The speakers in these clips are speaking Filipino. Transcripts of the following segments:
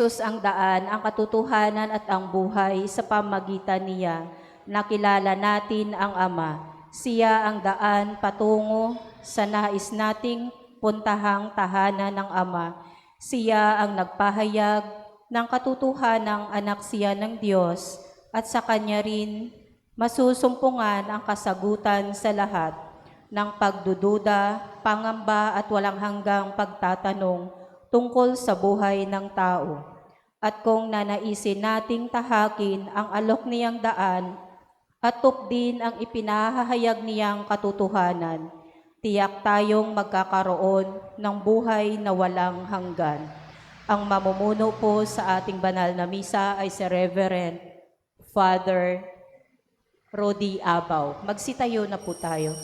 Jesus ang daan, ang katotohanan at ang buhay. Sa pamagitan niya, nakilala natin ang Ama. Siya ang daan patungo sa nais nating puntahang tahanan ng Ama. Siya ang nagpahayag ng katotohanang anak siya ng Diyos at sa Kanya rin masusumpungan ang kasagutan sa lahat ng pagdududa, pangamba at walang hanggang pagtatanong tungkol sa buhay ng tao. At kung nanaisin nating tahakin ang alok niyang daan at tupdin ang ipinahahayag niyang katotohanan, tiyak tayong magkakaroon ng buhay na walang hanggan. Ang mamumuno po sa ating banal na misa ay si Reverend Father Rodi Abaw. Magsitayo na po tayo.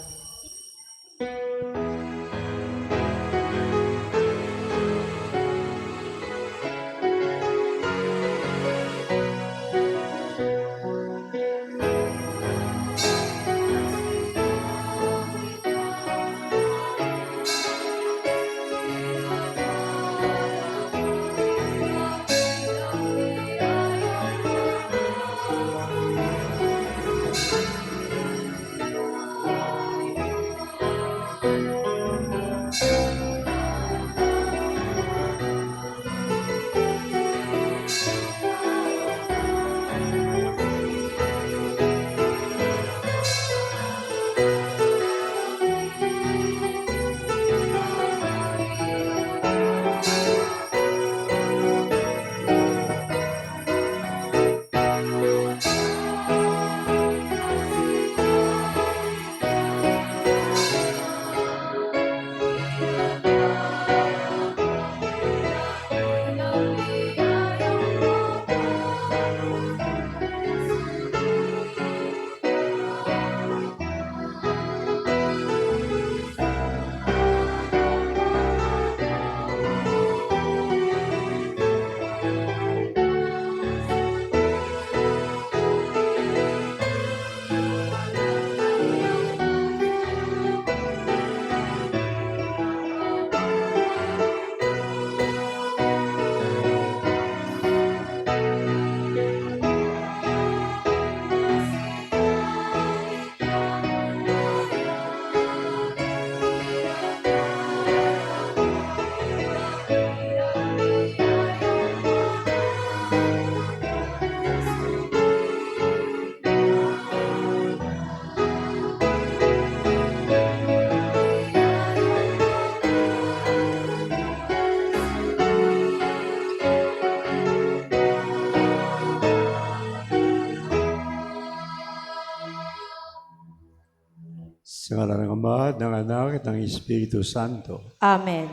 Sa ngalan ng Ama, ng Anak, at ng Espiritu Santo. Amen.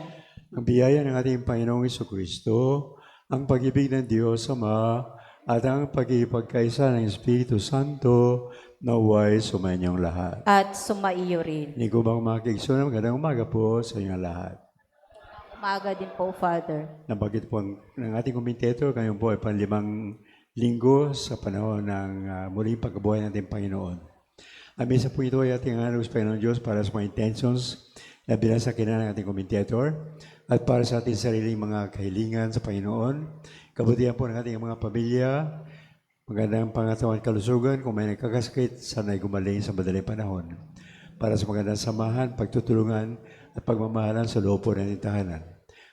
Ang biyaya ng ating Panginoong Jesucristo, ang pag-ibig ng Diyos Ama, at ang pag-ibigkaisa ng Espiritu Santo, naway sumainyong lahat. At sumaiyo rin. Hindi ko bang makikisuna, magandang umaga po sa inyong lahat. Umaga din po, Father. Nabanggit po ng ating komiteto, ngayon po ay panlimang linggo sa panahon ng muling pagkabuhay ng ating Panginoon. Ang misa po ito ay ating hanap sa Panginoon Diyos para sa mga intentions na binasakin ng ating commentator at para sa ating sariling mga kahilingan sa Panginoon. Kabutihan po ng ating mga pamilya, magandang pangatawan kalusugan, kung may nagkakasakit, sana'y gumaling sa madaling panahon. Para sa magandang samahan, pagtutulungan at pagmamahalan sa loob po ng ating tahanan.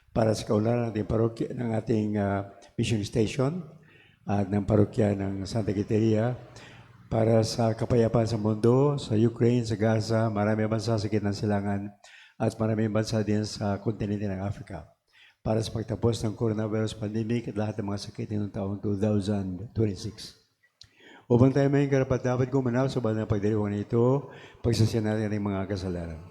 Para sa kaunlaran ng ating parokya, ng ating mission station at ng parokya ng Santa Quiteria, para sa kapayapaan sa mundo, sa Ukraine, sa Gaza, maraming bansa sa gitnang silangan at maraming bansa din sa kontinente ng Africa. Para sa pagtapos ng coronavirus pandemic at lahat ng mga sakit ng taong 2026. Upang tayo may karapat-dapat gumanaw sa banal na pagdiriwang na ito, pagsasya natin ang mga kasalanan.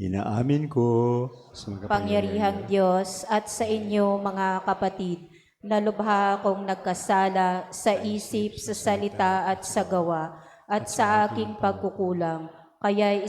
Inaamin ko sa Pangyarihang Diyos at sa inyo mga kapatid, na lubha akong nagkasala sa isip, sa salita at sa gawa, at sa aking pagkukulang. Kaya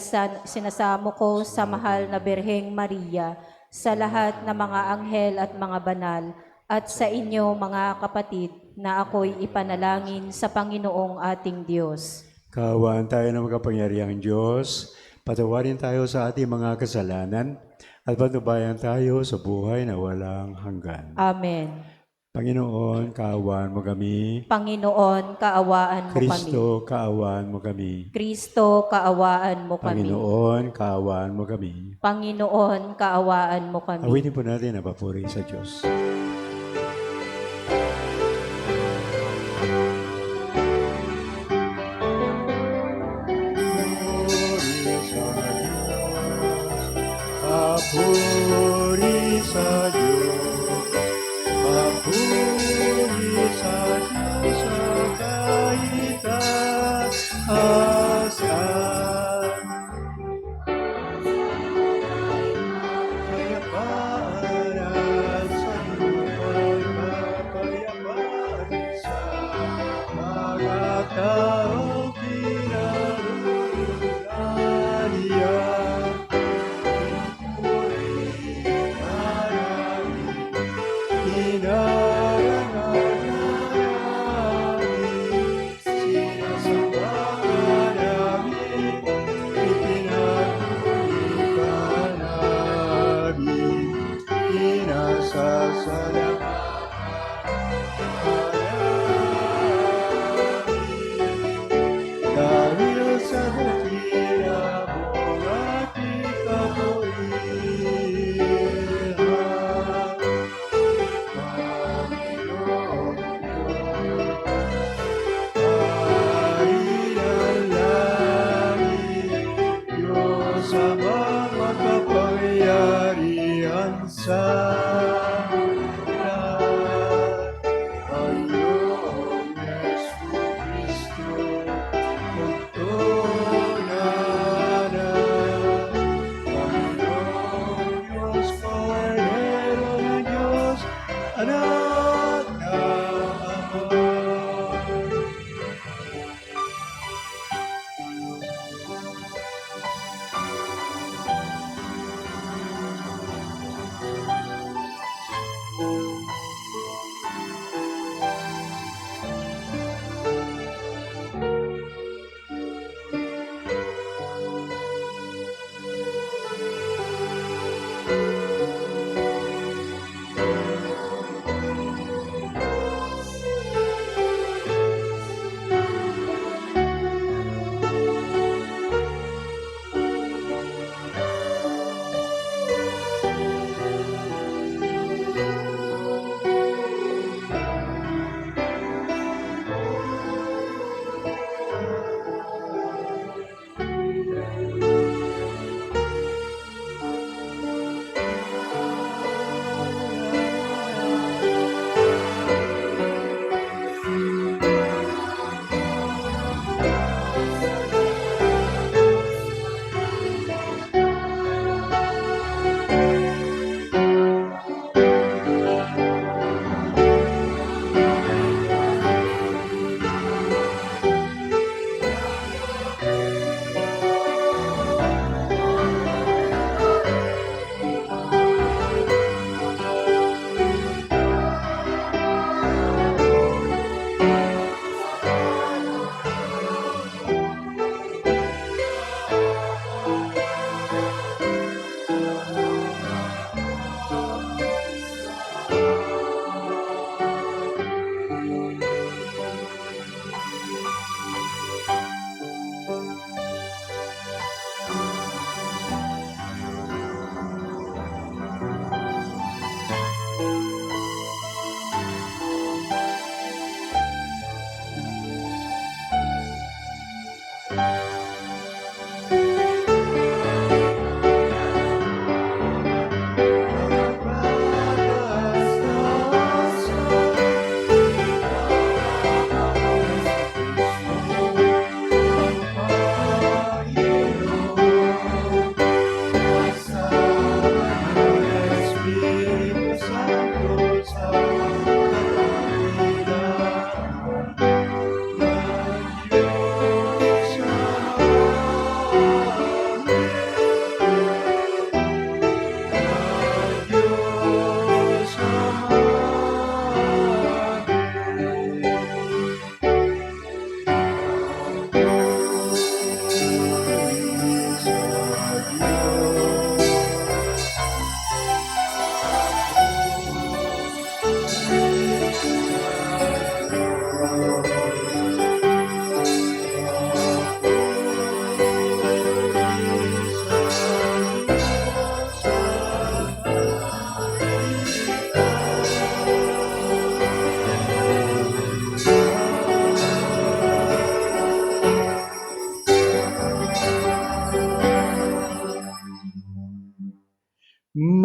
sinasamo ko sa mahal na Birheng Maria, sa lahat ng mga anghel at mga banal, at sa inyo mga kapatid, na ako'y ipanalangin sa Panginoong ating Diyos. Kaawaan tayo ng makapangyarihang Diyos, patawarin tayo sa ating mga kasalanan, at patnubayan tayo sa buhay na walang hanggan. Amen. Panginoon, kaawaan mo kami. Panginoon, kaawaan mo kami. Kristo, kaawaan mo kami. Kristo, kaawaan mo kami. Panginoon, kaawaan mo kami. Panginoon, kaawaan mo kami. Awitin po natin ang papuri sa Diyos. Papuri sa Diyos, papuri sa Diyos sa kaitaasan. Kapayapaan at sa lupa't kapayapaan sa mga taong pinarungan niya. Dahil sa dakila mong ating kapulihan, Panginoon Diyos, Hari ng langit, Diyos amang makapangyarihan sa lahat, ang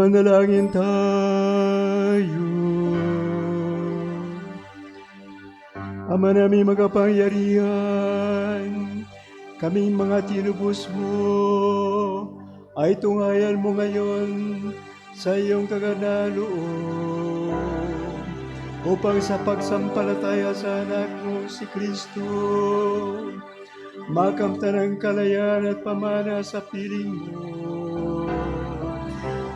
Manalangin tayo. Ama namin makapangyarihan, kaming mga tinubos mo ay tunghayan mo ngayon sa iyong kagandahan loob upang sa pagsampalataya sa anak mo si Kristo, makamtan ang kalayaan at pamana sa piling mo.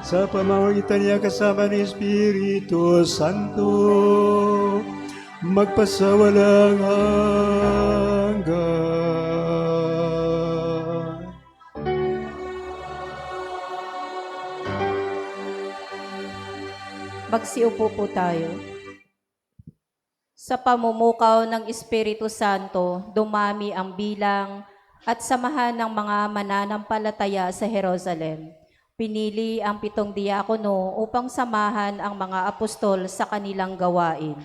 Sa pamamagitan niya kasama ni Espiritu Santo, magpasawalang hanggan. Magsiupo po tayo. Sa pamumukaw ng Espiritu Santo, dumami ang bilang at samahan ng mga mananampalataya sa Jerusalem. Pinili ang 7 diakono upang samahan ang mga apostol sa kanilang gawain.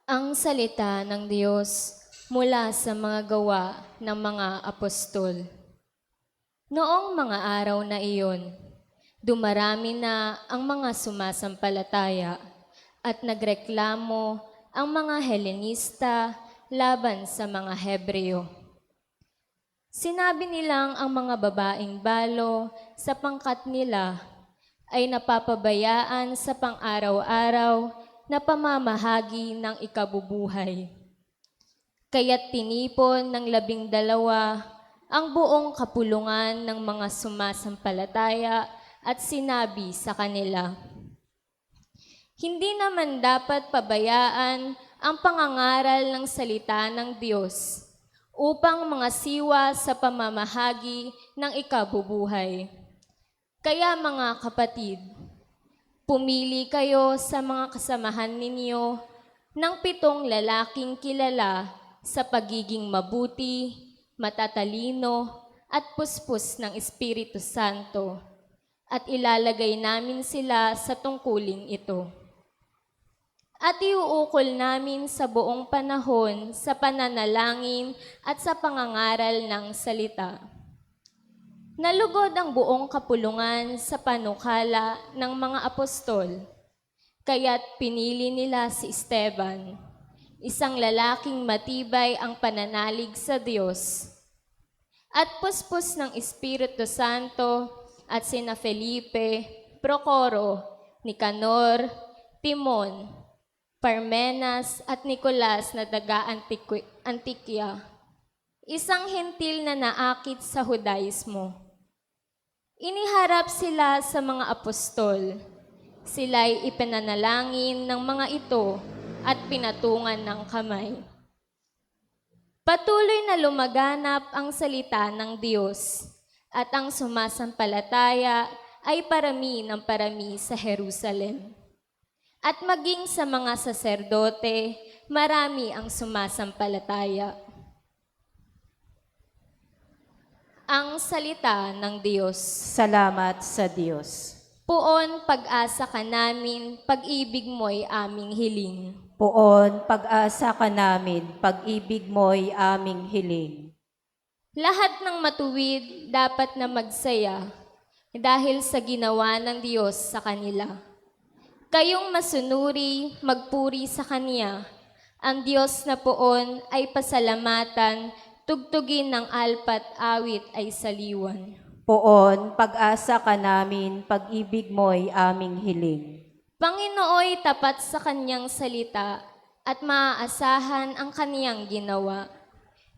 Ang salita ng Diyos mula sa mga gawa ng mga apostol. Noong mga araw na iyon, dumarami na ang mga sumasampalataya at nagreklamo ang mga Helenista laban sa mga Hebreo. Sinabi nilang ang mga babaeng balo sa pangkat nila ay napapabayaan sa pang-araw-araw na pamamahagi ng ikabubuhay. Kaya't tinipon ng 12 ang buong kapulungan ng mga sumasampalataya at sinabi sa kanila, hindi naman dapat pabayaan ang pangangaral ng salita ng Diyos upang mga siwa sa pamamahagi ng ikabubuhay. Kaya mga kapatid, pumili kayo sa mga kasamahan ninyo ng 7 lalaking kilala sa pagiging mabuti, matatalino, at puspos ng Espiritu Santo, at ilalagay namin sila sa tungkuling ito. At iuukol namin sa buong panahon sa pananalangin at sa pangangaral ng salita. Nalugod ang buong kapulungan sa panukala ng mga apostol, kaya't pinili nila si Esteban, isang lalaking matibay ang pananalig sa Diyos, at puspos ng Espiritu Santo, at sina Felipe, Procoro, Nicanor, Timon, Parmenas at Nicolas na taga-Antikya, isang hentil na naakit sa Hudaismo. Iniharap sila sa mga apostol. Sila'y ipinanalangin ng mga ito at pinatungan ng kamay. Patuloy na lumaganap ang salita ng Diyos at ang sumasampalataya ay parami ng parami sa Jerusalem. At maging sa mga saserdote, marami ang sumasampalataya. Ang salita ng Diyos. Salamat sa Diyos. Poon, pag-asa ka namin, pag-ibig mo'y aming hiling. Poon, pag-asa ka namin, pag-ibig mo'y aming hiling. Lahat ng matuwid dapat na magsaya dahil sa ginawa ng Diyos sa kanila. Kayong masunuri, magpuri sa Kanya. Ang Diyos na poon ay pasalamatan, tugtugin ng alpat awit ay saliwan. Poon, pag-asa ka namin, pag-ibig mo'y aming hiling. Panginooy tapat sa Kanyang salita at maaasahan ang Kaniyang ginawa.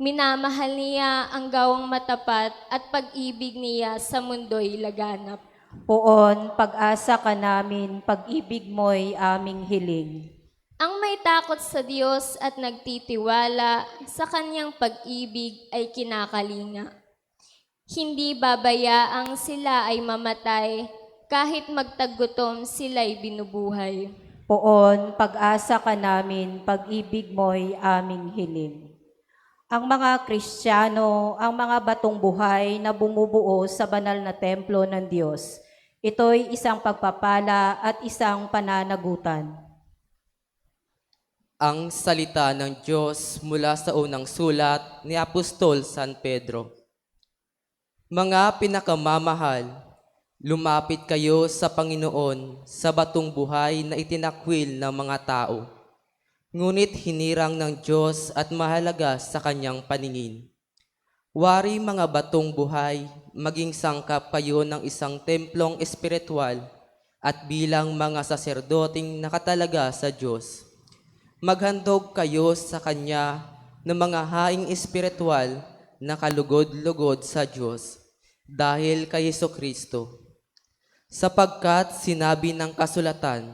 Minamahal niya ang gawang matapat at pag-ibig niya sa mundo'y laganap. Poon, pag-asa ka namin, pag-ibig mo'y aming hiling. Ang may takot sa Diyos at nagtitiwala sa Kanyang pag-ibig ay kinakalinga. Hindi babayaang sila ay mamatay kahit magtagutom sila'y binubuhay. Poon, pag-asa ka namin, pag-ibig mo'y aming hiling. Ang mga Kristiyano, ang mga batong buhay na bumubuo sa banal na templo ng Diyos, ito'y isang pagpapala at isang pananagutan. Ang salita ng Diyos mula sa unang sulat ni Apostol San Pedro. Mga pinakamamahal, Lumapit kayo sa Panginoon sa batong buhay na itinakwil ng mga tao. Ngunit hinirang ng Diyos at mahalaga sa kanyang paningin. Wari mga batong buhay, maging sangkap kayo ng isang templong espiritual at bilang mga saserdoting nakatalaga sa Diyos. Maghandog kayo sa Kanya ng mga haing espiritual na kalugod-lugod sa Diyos dahil kay Jesucristo. Sapagkat sinabi ng kasulatan,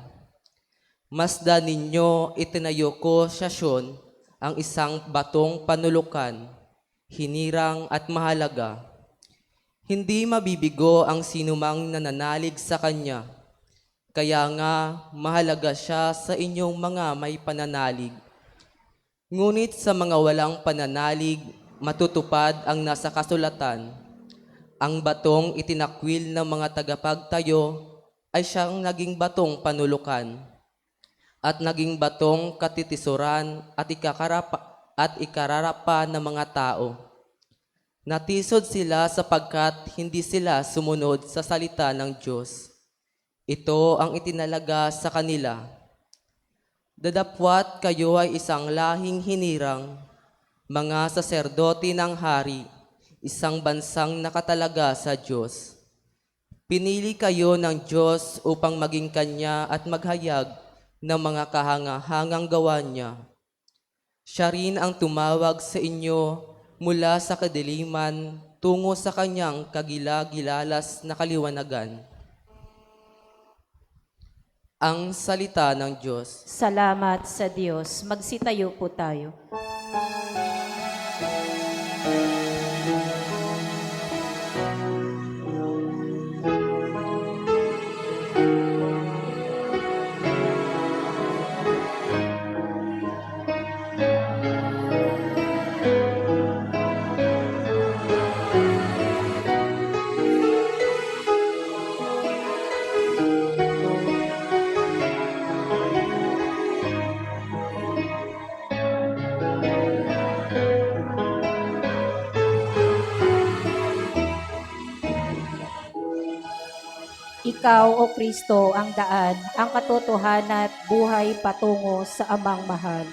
masdan ninyo itinayo ko sa Siyon ang isang batong panulukan, hinirang at mahalaga. Hindi mabibigo ang sinumang nananalig sa Kanya. Kaya nga mahalaga siya sa inyong mga may pananalig. Ngunit sa mga walang pananalig, matutupad ang nasa kasulatan. Ang batong itinakwil ng mga tagapagtayo ay siyang naging batong panulukan at naging batong katitisuran at ikararapa ng mga tao. Natisod sila sapagkat hindi sila sumunod sa salita ng Diyos. Ito ang itinalaga sa kanila. Dadapwat kayo ay isang lahing hinirang, mga saserdote ng hari, isang bansang nakatalaga sa Diyos. Pinili kayo ng Diyos upang maging Kanya at maghayag ng mga kahangahangang gawa niya. Siya rin ang tumawag sa inyo mula sa kadiliman tungo sa Kanyang kagilagilalas na kaliwanagan. Ang salita ng Diyos. Salamat sa Diyos. Magsitayo po tayo. Ikaw, O Kristo, ang daan, ang katotohanan at buhay patungo sa Amang mahal.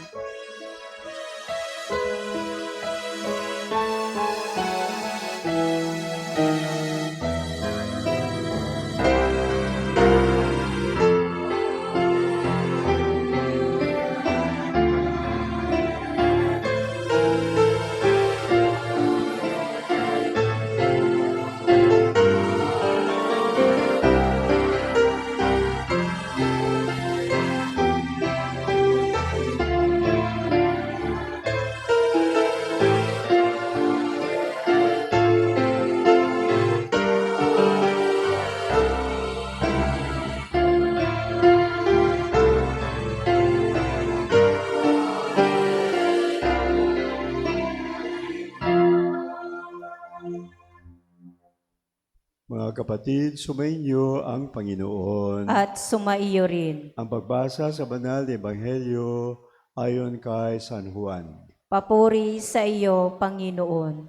Mga kapatid, sumainyo ang Panginoon. At sumaiyo rin. Ang pagbasa sa banal na Ebanghelyo ayon kay San Juan. Papuri sa iyo, Panginoon.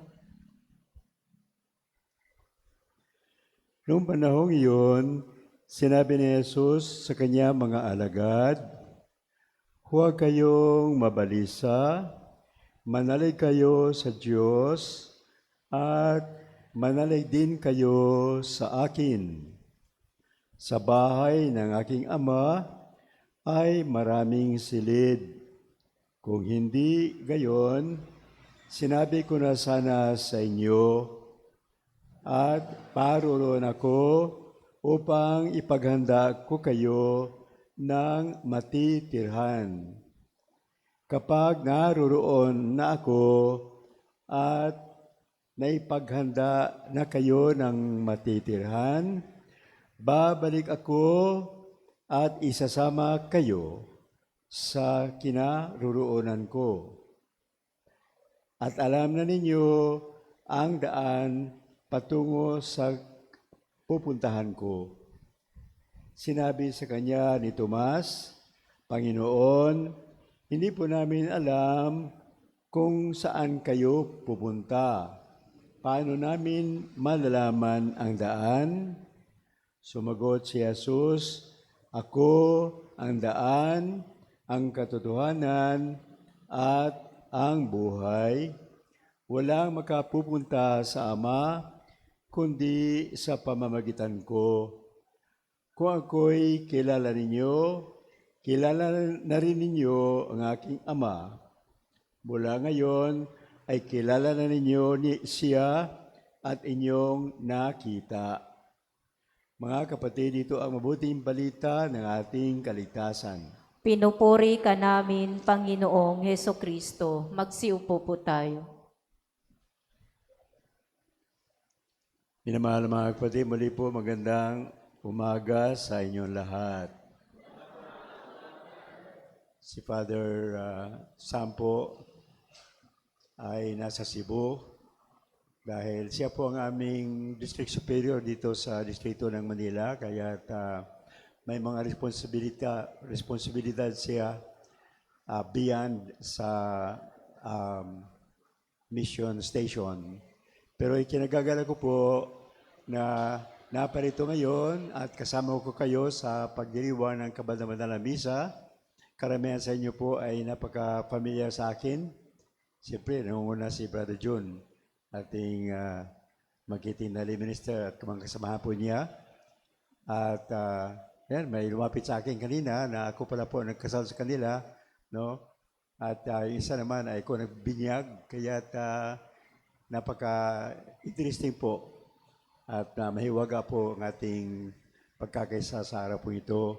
Noong panahong iyon, sinabi ni Jesus sa kanya mga alagad, huwag kayong mabalisa, manalig kayo sa Diyos, at manalig din kayo sa akin. Sa bahay ng aking Ama ay maraming silid. Kung hindi gayon, sinabi ko na sana sa inyo, at paroroon ako upang ipaghanda ko kayo ng matitirhan. Kapag naroroon na ako at naipaghanda na kayo ng matitirhan, babalik ako at isasama kayo sa kinaroroonan ko. At alam na ninyo ang daan patungo sa pupuntahan ko. Sinabi sa kanya ni Tomas, Panginoon, hindi po namin alam kung saan kayo pupunta. Paano namin malalaman ang daan? Sumagot si Jesus, "Ako ang daan, ang katotohanan, at ang buhay. Walang makapupunta sa Ama, kundi sa pamamagitan ko. Kung ako'y kilala ninyo, kilala na rin ninyo ang aking Ama. Mula ngayon ay kilala na ninyo siya at inyong nakita." Mga kapatid, ito ang mabuting balita ng ating kaligtasan. Pinupuri ka namin, Panginoong Heso Kristo. Magsiupo po tayo. Minamahal na mga kapatid, muli po magandang umaga sa inyong lahat. Si Father Sampo ay nasa Cebu dahil siya po ang aming district superior dito sa distrito ng Manila, kaya may mga responsibilidad siya beyond sa mission station. Pero ikinagagala ko po na naparito ngayon at kasama ko kayo sa pagdiriwang ng Kabal-na-Madalang Misa. Karamihan sa inyo po ay napaka-familiar sa akin. Siyempre, nangunguna si Brother June, ating magiting na lay minister at mga kasamahan po niya. At yan, may lumapit sa akin kanina na ako pala po nagkasal sa kanila, no? At isa naman ay ako nagbinyag, kaya napaka-interesting po at mahiwaga po ang ating pagkakaisa sa araw po ito.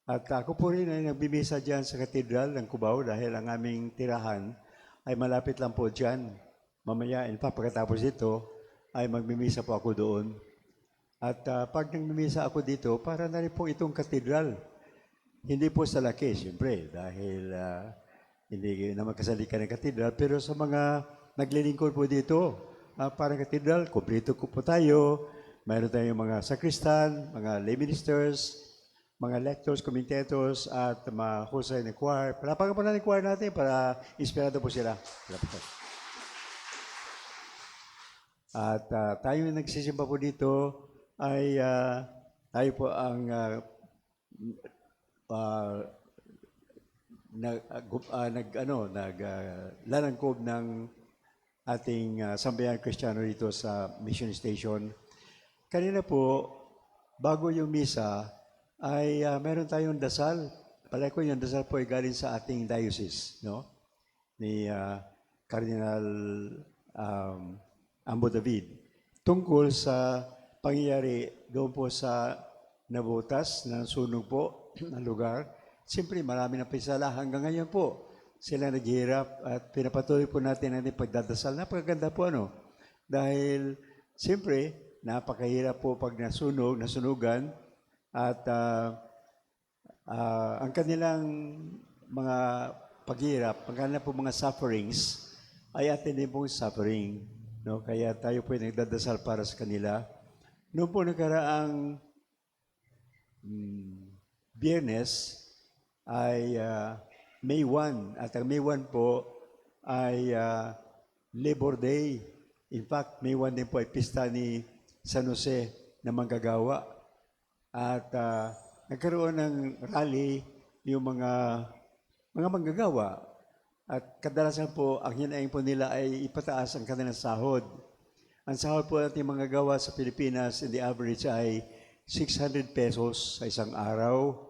At ako po rin ay nagbibisa dyan sa Katedral ng Cubao dahil ang aming tirahan ay malapit lang po dyan. Mamaya, in fact, pagkatapos ito, ay magmimisa po ako doon. At pag nagmimisa ako dito, para na rin po itong katedral. Hindi po sa laki, siyempre, dahil hindi naman kasali ka ng katedral, pero sa mga naglilingkod po dito, parang katedral, kumplito ko po tayo. Mayroon tayong mga sakristan, mga lay ministers, mga lectors, commentators, at mga husay ng choir. Palapagan po na ng choir natin para inspirado po sila. At tayo nagsisimba po dito ay tayo po ang naglalangkob ng ating sambayan Kristiyano dito sa mission station. Kanina po, bago yung misa, ay meron tayong dasal. Palagi ko yung dasal po ay galing sa ating diocese, no? Ni Cardinal Ambo David, tungkol sa pangyayari doon po sa nabutas ng sunog po ng lugar. Siyempre, marami na pisala hanggang ngayon po. Sila naghihirap at pinapatuloy po natin ang pagdadasal. Napakaganda po dahil siyempre, napakahirap po pag nasunugan at ang kanilang mga paghihirap, ang kanilang po mga sufferings ay atin din pong suffering. No, kaya tayo po ay nagdadasal para sa kanila. Noong po nakaraang Biyernes ay May 1 at ang May 1 po ay Labor Day. In fact, May 1 din po ay pista ni San Jose na manggagawa. At nagkaroon ng rally yung mga manggagawa. At kadalasan po, ang hinaing po nila ay ipataas ang kanilang sahod. Ang sahod po natin mga gawa sa Pilipinas, in the average ay 600 pesos sa isang araw.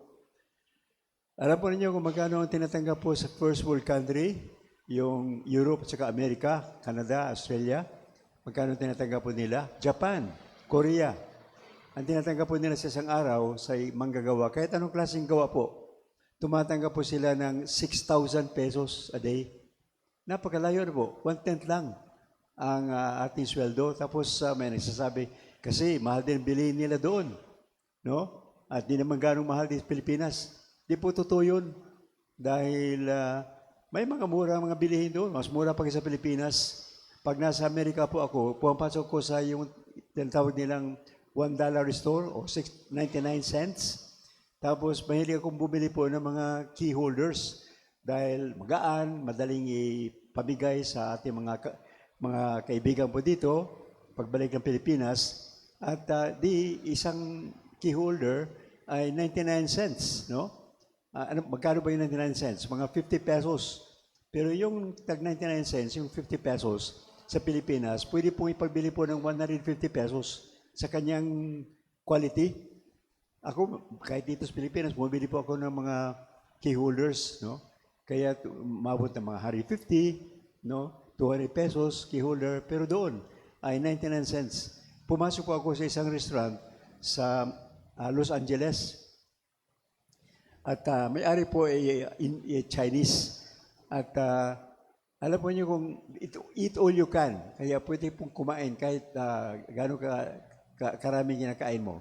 Alam po ninyo kung magkano ang tinatanggap po sa first world country, yung Europe at saka Amerika, Canada, Australia. Magkano tinatanggap po nila? Japan, Korea. Ang tinatanggap po nila sa isang araw sa manggagawa, kahit anong klaseng gawa po, tumatanggap po sila ng 6,000 pesos a day. Napakalayo na po. 1/10 lang ang ating sweldo. Tapos may nagsasabi, kasi mahal din bilihin nila doon. No? At di naman ganong mahal din sa Pilipinas. Di po totoo yun. Dahil may mga mura mga bilihin doon. Mas mura pa sa Pilipinas. Pag nasa Amerika po ako, pumapasok ko sa yung tinatawag nilang $1 store o 99 cents. Tapos, mahilig akong bumili po ng mga key holders dahil magaan, madaling ipamigay sa ating mga kaibigan po dito, pagbalik ng Pilipinas. At di isang key holder ay 99 cents, no? Magkano ba yung 99 cents? Mga 50 pesos. Pero yung tag 99 cents, yung 50 pesos sa Pilipinas, pwede pong ipagbili po ng 150 pesos sa kanyang quality. Ako, kahit dito sa Pilipinas, bumibili po ako ng mga key holders, no? Kaya umabot ng mga 150, no? 200 pesos key holder, pero doon ay 99 cents. Pumasok po ako sa isang restaurant sa Los Angeles. At may-ari po ay Chinese. At alam po niyo kung eat all you can. Kaya pwede pong kumain kahit gano'ng karaming kinakain mo.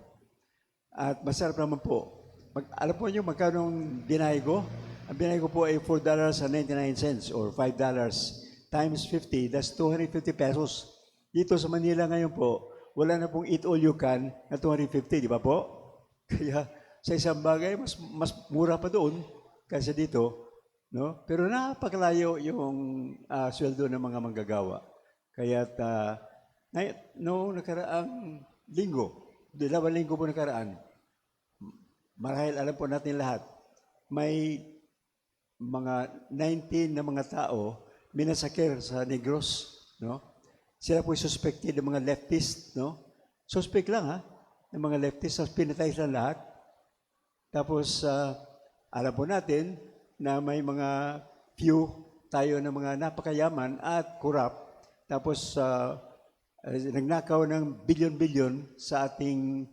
At masarap naman po. Alam po niyo magkano ang binayad ko? Ang binayad ko po ay $4.99 or $5 times 50. That's 250 pesos. Dito sa Manila ngayon po, wala na pong eat all you can na 250, di ba po? Kaya sa isang bagay, mas mura pa doon kaysa dito. No? Pero napakalayo yung sweldo ng mga manggagawa. Kaya noong nakaraang linggo, 2 linggo po nakaraan, marahil alam po natin lahat, may mga 19 na mga tao minasakir sa Negros, no? Sila po suspected ng mga leftist, no? Suspect lang ha, ng mga leftist, pinatay sila lahat. Tapos alam po natin na may mga few tayo ng mga napakayaman at corrupt. Tapos nagnakaw ng bilyon-bilyon sa ating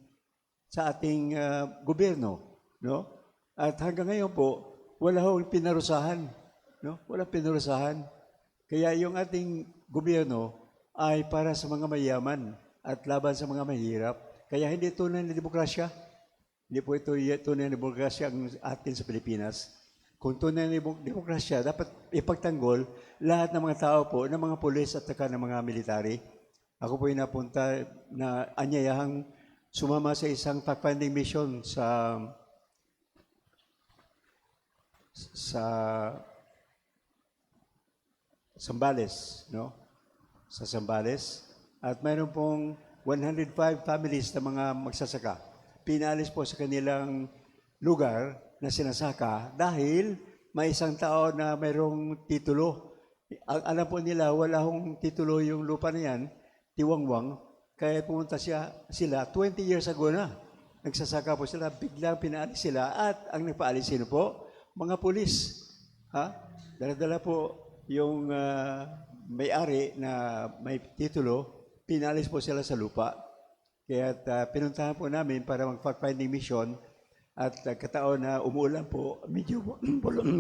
gobyerno, no? At hanggang ngayon po, wala hong pinarusahan, no? Walang pinarusahan. Kaya yung ating gobyerno ay para sa mga mayaman at laban sa mga mahirap. Kaya hindi tunay na demokrasya. Hindi po ito tunay na demokrasya ang atin sa Pilipinas. Kung tunay na demokrasya, dapat ipagtanggol lahat ng mga tao po, ng mga pulis at saka ng mga military. Ako po yung napunta na anyayahang sumama sa isang fact-finding mission sa Zambales, no? Sa Zambales. At mayroon pong 105 families na mga magsasaka. Pinalis po sa kanilang lugar na sinasaka dahil may isang tao na mayroong titulo. Alam po nila, wala hong titulo yung lupa na yan, tiwangwang, kaya pumunta sila 20 years ago na. Nagsasaka po sila, biglang pinaalis sila at ang nagpaalis sino po? Mga pulis. Ha? Dala-dala po yung may-ari na may titulo, pinalis po sila sa lupa. Kaya pinuntahan po namin para mag-fact-finding mission at kataon na umuulan po, medyo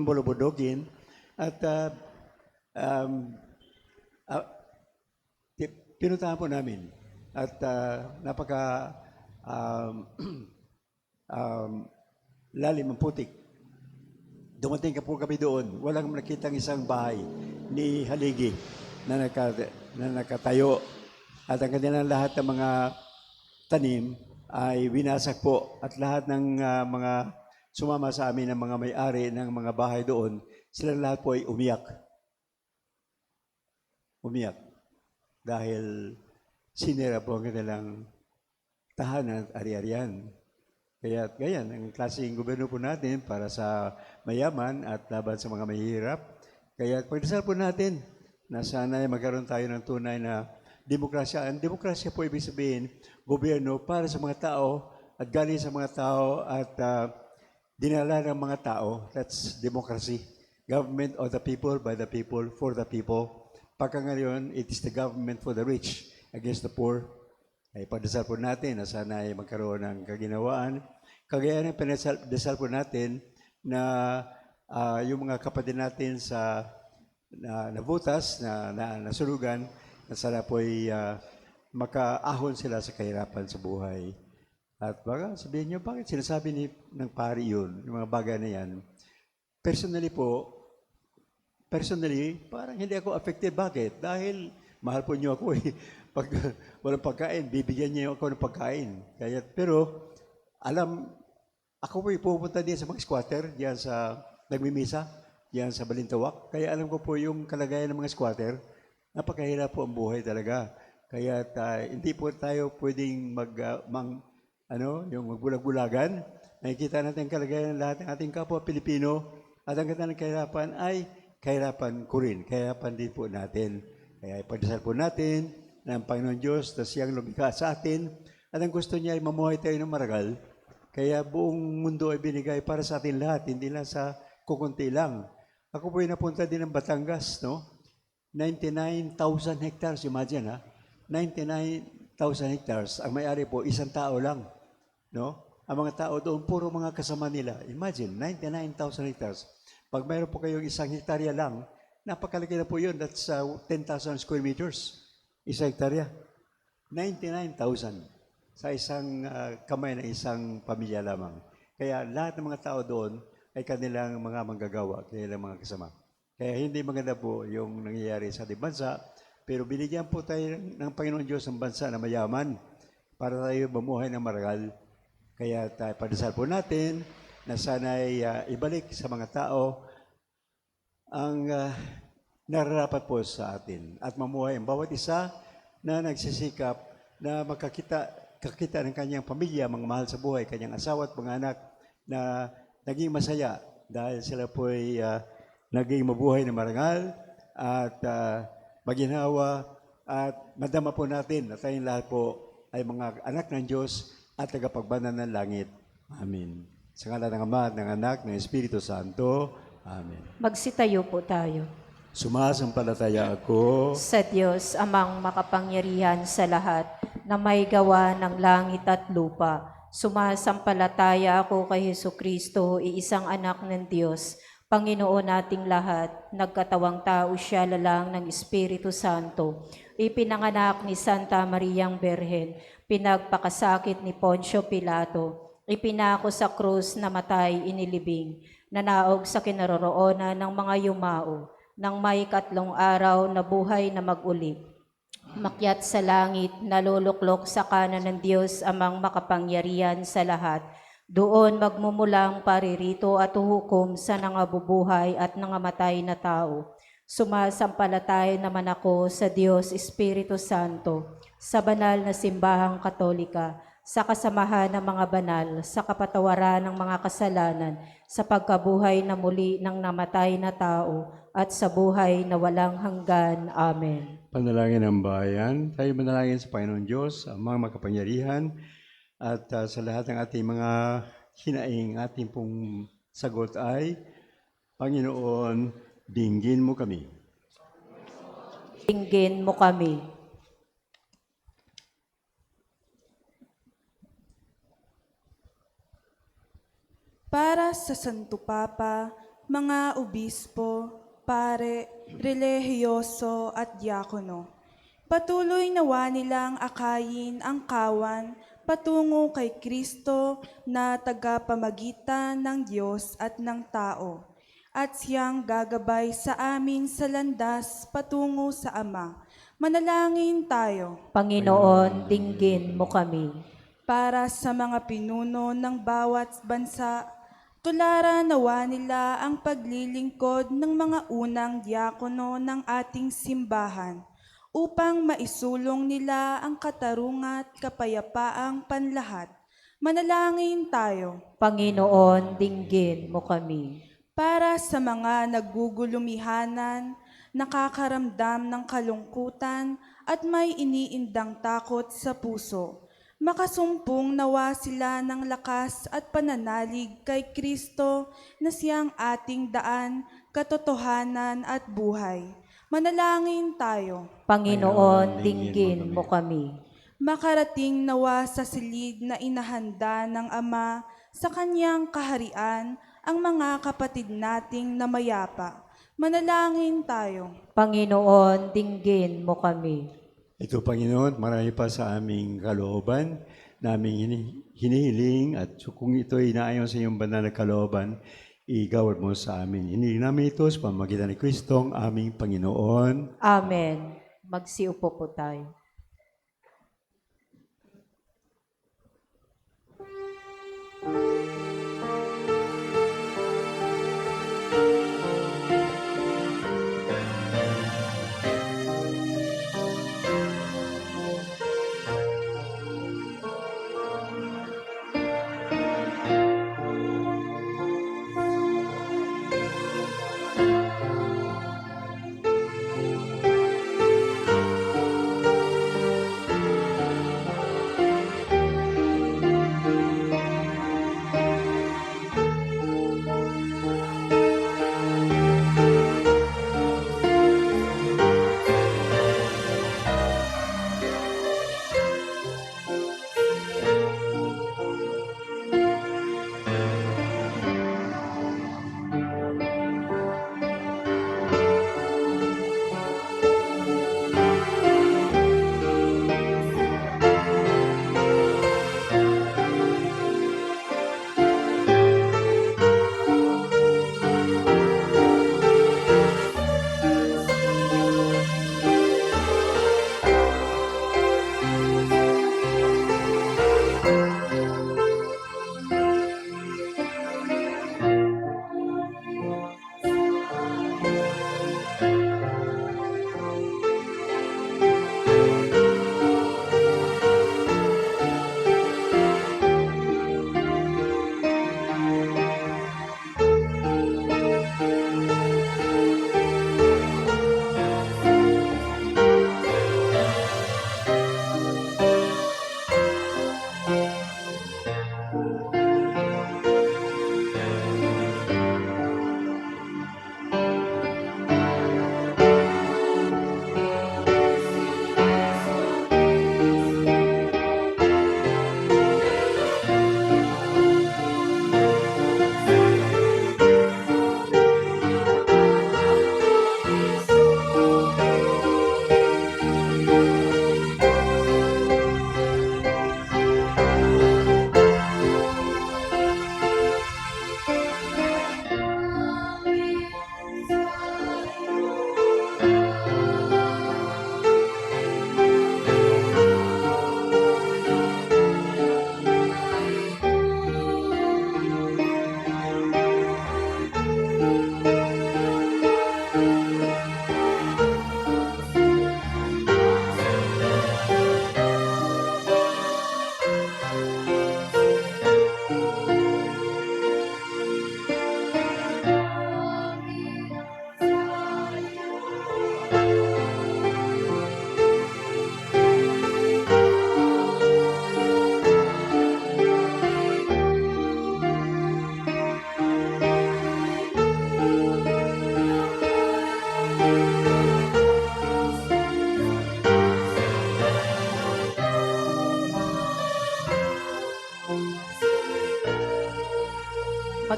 bulubudogin. At pinuntahan po namin. At lalim ang putik. Dumating ka po kami doon, walang nakitang isang bahay ni Haligi na nakatayo. At ang kanilang lahat ng mga tanim ay winasak po. At lahat ng mga sumama sa amin ng mga may-ari ng mga bahay doon, sila lahat po ay umiyak. Umiyak. Dahil sinira po ang kanilang tahanan at ari-arian. Kaya ganyan, ang klaseng gobyerno po natin para sa mayaman at laban sa mga mahihirap. Kaya pagdasal po natin na sana magkaroon tayo ng tunay na demokrasya. Ang demokrasya po ibig sabihin, gobyerno para sa mga tao at galing sa mga tao at dinala ng mga tao. That's democracy. Government of the people, by the people, for the people. Pagka ngayon, it is the government for the rich against the poor. Ay pagdasal po natin na sana ay magkaroon ng kaginawaan. Kagaya ng pinadasal po natin na yung mga kapatid natin sa nabutas, nasulugan, na sana po ay makaahon sila sa kahirapan sa buhay. At baka sabihin niyo, bakit sinasabi ng pari yun, yung mga bagay na yan? Personally, parang hindi ako affected. Bakit? Dahil mahal po niyo ako eh. Pag walang pagkain, bibigyan niyo ako ng pagkain. Kaya, pero, ako po pupunta din sa mga squatter, diyan sa nagmimisa, diyan sa Balintawak. Kaya alam ko po yung kalagayan ng mga squatter. Napakahirap po ang buhay talaga. Kaya hindi po tayo pwedeng yung magbulag-bulagan. Nakikita natin ang kalagayan ng lahat ng ating kapwa Pilipino at ang kanilang kahirapan ay kahirapan ko rin, kahirapan din po natin. Kaya ipagdasal po natin na ang Panginoon Diyos na siyang lumikha sa atin at ang gusto niya ay mamuhay tayo ng maragal. Kaya buong mundo ay binigay para sa atin lahat, hindi lang sa kukunti lang. Ako po ay napunta din ng Batangas, no? 99,000 hectares, imagine ha? 99,000 hectares, ang may-ari po, isang tao lang, no? Ang mga tao doon, puro mga kasama nila. Imagine, 99,000 hectares. Pag mayroon po kayong isang hektarya lang, napakalaki na po yun. That's 10,000 square meters. Isang hektarya. 99,000 sa isang kamay ng isang pamilya lamang. Kaya lahat ng mga tao doon ay kanilang mga manggagawa, kanilang mga kasama. Kaya hindi maganda po yung nangyayari sa ating bansa, pero binigyan po tayo ng Panginoon Diyos ng bansa na mayaman para tayo mamuhay ng maragal. Kaya tayo padasal po natin na sana'y ibalik sa mga tao ang nararapat po sa atin at mamuhay ang bawat isa na nagsisikap na kakita ng kanyang pamilya, mga mahal sa buhay, kanyang asawa at mga anak na naging masaya dahil sila po ay naging mabuhay na marangal at maginhawa at madama po natin na tayong lahat po ay mga anak ng Diyos at tagapagbanan ng langit. Amen. Sa ngalan ng Ama at ng Anak ng Espiritu Santo. Amen. Magsitayo po tayo. Sumasampalataya ako Sa Diyos, amang makapangyarihan sa lahat, na may gawa ng langit at lupa. Sumasampalataya ako kay Jesucristo, iisang anak ng Diyos, Panginoon nating lahat. Nagkatawang tao siya lalang ng Espiritu Santo. Ipinanganak ni Santa Mariang Berhen, pinagpakasakit ni Poncio Pilato, ipinako sa krus, namatay, inilibing, nanaog sa kinaroroonan ng mga yumao, nang may 3 araw na buhay na mag-uli. Makyat sa langit, naluluklok sa kanan ng Diyos amang makapangyarihan sa lahat. Doon magmumulang paririto at huhukom sa nangabubuhay at nangamatay na tao. Sumasampalataya naman ako sa Diyos Espiritu Santo, sa banal na simbahang Katolika, sa kasamahan ng mga banal, sa kapatawaran ng mga kasalanan, sa pagkabuhay na muli ng namatay na tao, at sa buhay na walang hanggan. Amen. Panalangin ng bayan. Tayo manalangin sa Panginoon Diyos, ang mga makapangyarihan, at sa lahat ng ating mga hinaing, ating pong sagot ay, Panginoon, dinggin mo kami. Dinggin mo kami. Para sa Santo Papa, mga obispo, pare, relihiyoso at diakono, patuloy nawa nilang akayin ang kawan patungo kay Kristo na tagapamagitan ng Diyos at ng tao, at siyang gagabay sa amin sa landas patungo sa Ama. Manalangin tayo. Panginoon, dinggin mo kami. Para sa mga pinuno ng bawat bansa, tularan nawa nila ang paglilingkod ng mga unang diakono ng ating simbahan upang maisulong nila ang katarungan at kapayapaang panlahat. Manalangin tayo. Panginoon, dinggin mo kami. Para sa mga nagugulumihanan, nakakaramdam ng kalungkutan at may iniindang takot sa puso, makasumpong nawa sila ng lakas at pananalig kay Kristo na siyang ating daan, katotohanan at buhay. Manalangin tayo. Panginoon, dinggin mo kami. Makarating nawa sa silid na inahanda ng Ama sa kanyang kaharian ang mga kapatid nating namayapa. Manalangin tayo. Panginoon, dinggin mo kami. Ito, Panginoon, marami pa sa aming kalooban, na aming hinihiling, at kung ito ay naayon sa iyong banal na kalooban, igawad mo sa amin. Hinihiling namin ito sa pamamagitan ni Kristo, ang aming Panginoon. Amen. Magsiupo po tayo.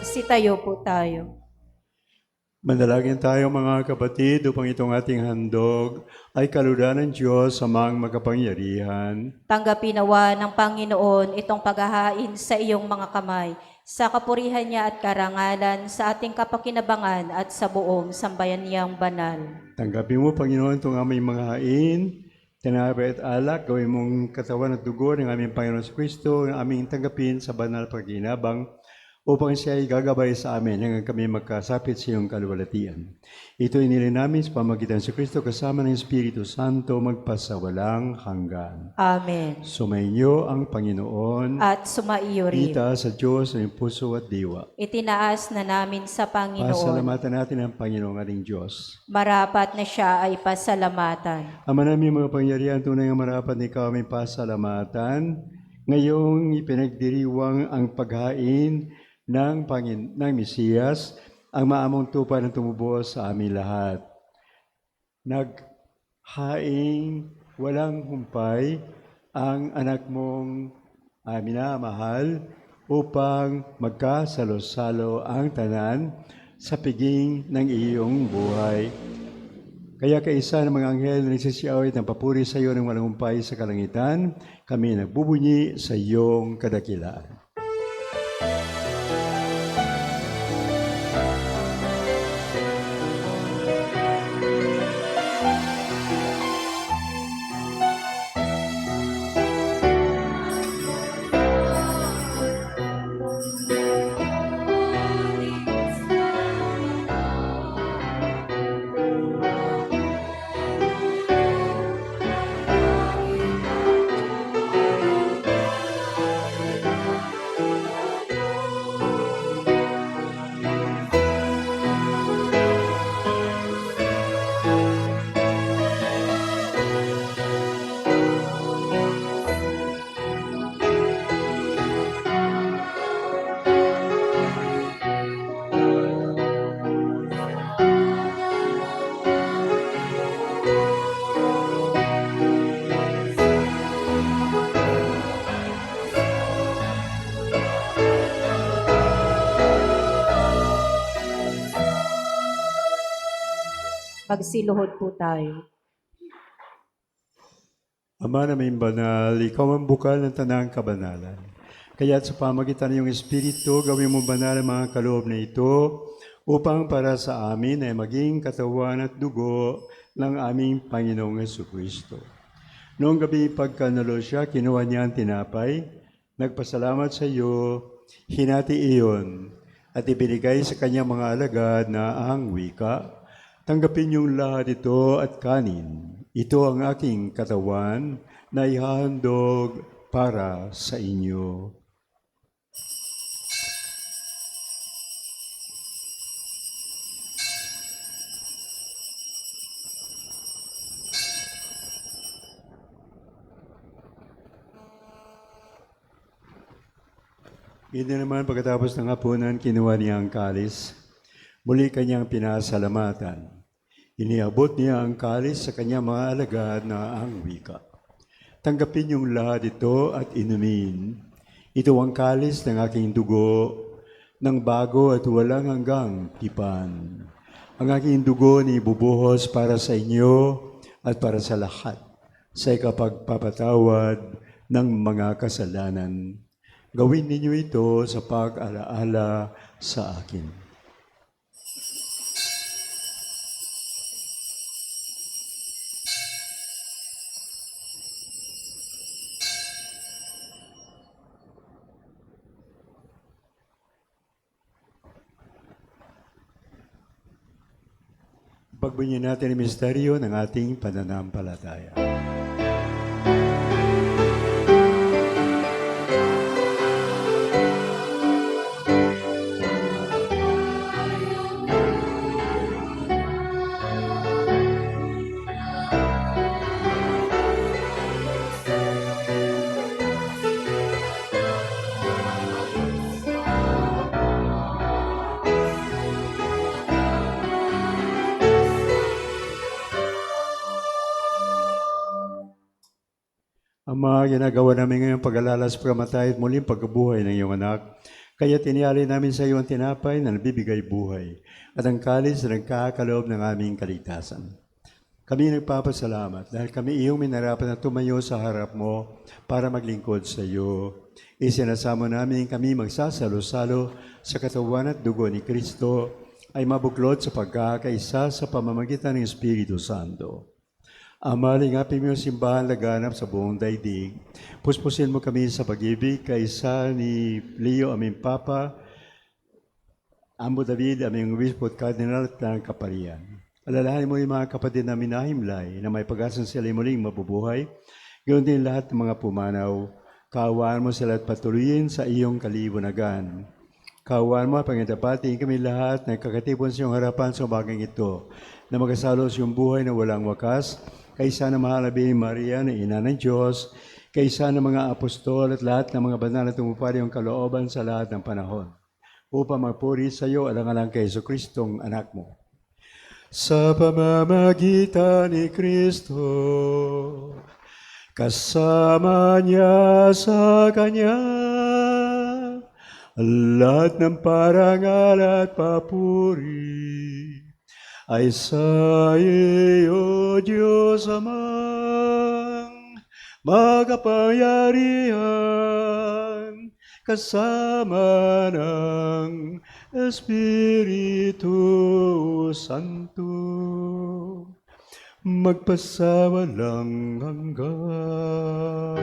Magsitayo po tayo. Manalangin tayo mga kapatid upang itong ating handog ay kaludan ng Diyos amang makapangyarihan. Tanggapin nawa ng Panginoon itong paghahain sa iyong mga kamay, sa kapurihan niya at karangalan, sa ating kapakinabangan at sa buong sambayan niyang banal. Tanggapin mo, Panginoon, itong aming mga hain, tinapay at alak, gawin mong katawan at dugo ng aming Panginoon sa Kristo, ng aming tanggapin sa banal pagkinabang, upang siya ay gagabay sa amin hanggang kami magkasapit sa iyong kaluwalhatian. Ito inilin namin sa pamagitan sa Kristo kasama ng Espiritu Santo magpasawalang hanggan. Amen. Sumainyo ang Panginoon, At sumaiyo rin. itaas sa Diyos ang puso at diwa. Itinaas na namin sa Panginoon. Pasalamatan natin ang Panginoong ating Diyos. Marapat na siya ay pasalamatan. Ama namin mga pangyarihan, tunay nga marapat na ikaw aming pasalamatan. Ngayong ipinagdiriwang ang paghain ng Mesiyas, ang maamong tupa ng tumubuos sa amin lahat. Naghaing walang humpay ang anak mong minamahal upang magkasalo-salo ang tanan sa piging ng iyong buhay. Kaya kaisa ng mga anghel na nagsisiawit ng papuri sa iyo ng walang humpay sa kalangitan, kami nagbubunyi sa iyong kadakilaan. Magsiluhod po tayo. Ama naming banal, ikaw ang bukal ng tanang kabanalan. Kaya't sa pamagitan ng iyong Espiritu, gawin mo banal ang mga kaloob na ito upang para sa amin ay maging katawan at dugo ng aming Panginoong Jesucristo. Noong gabi pagkanalo siya, kinuha niya ang tinapay, nagpasalamat sa iyo, hinati iyon, at ibinigay sa kanyang mga alagad na ang wika. Tanggapin niyong lahat ito at kanin. Ito ang aking katawan na ihahandog para sa inyo. Ito naman pagkatapos ng hapunan, kinuha niya ang kalis. Muli kanyang pinasalamatan. Iniabot niya ang kalis sa kanyang mga alagad na ang wika. Tanggapin niyong lahat ito at inumin. Ito ang kalis ng aking dugo, ng bago at walang hanggang tipan. Ang aking dugo ni ibubuhos para sa inyo at para sa lahat sa ikapagpapatawad ng mga kasalanan. Gawin ninyo ito sa pag-alaala sa akin. Pagbunyin natin ang misteryo ng ating pananampalataya. Ama, ginagawa namin ngayon pag-alala sa pagkamatay at muling pagkabuhay ng iyong anak. Kaya tiniyali namin sa iyo ang tinapay na nabibigay buhay at ang kalis na nagkakaloob ng aming kaligtasan. Kami nagpapasalamat dahil kami iyong minarapat na tumayo sa harap mo para maglingkod sa iyo. Isinasamo namin kami magsasalo-salo sa katawan at dugo ni Kristo ay mabuklod sa pagkakaisa sa pamamagitan ng Espiritu Santo. Ama, lingapin mo yung simbahan laganap sa buong daigdig. Puspusin mo kami sa pag-ibig kaisa ni Leo, aming Papa, Ambo David, aming Obispo at Cardinal at ng Kaparian. Alalahanin mo yung mga kapatid namin na himlay na may pag-asang sila muling mabubuhay. Ganoon din lahat ng mga pumanaw. Kaawaan mo sila at patuloyin sa iyong kaliwanagan. Kaawaan mo at pangitapatin kami lahat na kakatipon sa iyong harapan sa umagang ito na magkasalo sa iyong buhay na walang wakas, kaysa na mahal na Birhen Maria na Ina ng Diyos, kaysa ng mga apostol at lahat ng mga banal na tumupad iyong kalooban sa lahat ng panahon, upang magpuri sa iyo alang-alang kay Jesucristong anak mo. Sa pamamagitan ni Kristo, kasama niya sa Kanya, lahat ng parangal at papuri ay sa iyo, Diyos Amang makapangyarihan, kasama ng Espiritu Santo, magpasawalang hanggan.